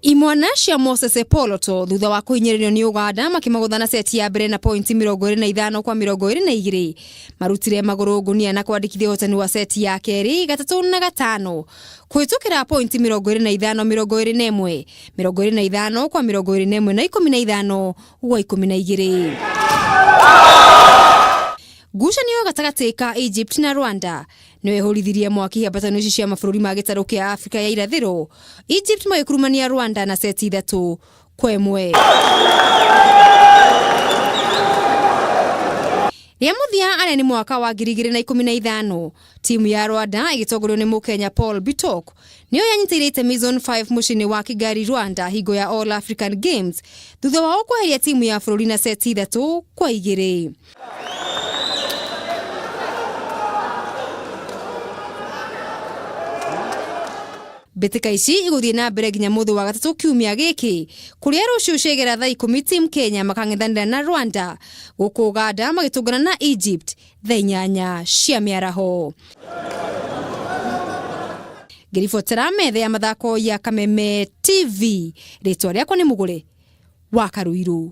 Imwana cia Moses Poloto thutha wa kuhinyirio ni Uganda makimaguthana seti ya mbere na pointi 25 kwa 22 marutire maguru gunia na kwandikithia uhotani wa seti ya keri 3-5 kuhitukira pointi 25-21 25 kwa 21 na 15 wa 12. Ngucanio gatagati ka Egypt na Rwanda niwe horithirie mwaki hambatano cia mabũrũri ma gĩtarũ kĩa Afrika ya irathĩro. Egypt magĩkurumania Rwanda na seti 3-1. Ria muthia arĩa ni mwaka wa 2015 timu ya Rwanda ĩgĩtongorio ni Mukenya Paul Bitok niyo yanyitire itemi zone 5 mucini wa Kigali Rwanda hingo ya All African Games thutha wa kweheria timu ya bũrũri na seti 3-2. Betika ici iguthie na mbere nginya muthu wa gatatu kiumia giki kuria rucio cegera thaa 10 team Kenya makang'ethanira na Rwanda guku Uganda magitungana na Egypt thaa 8 cia miaraho. Ngiribotera metha ya mathako ya Kameme TV ritwa riakwa ni Mugure wa Karuiru.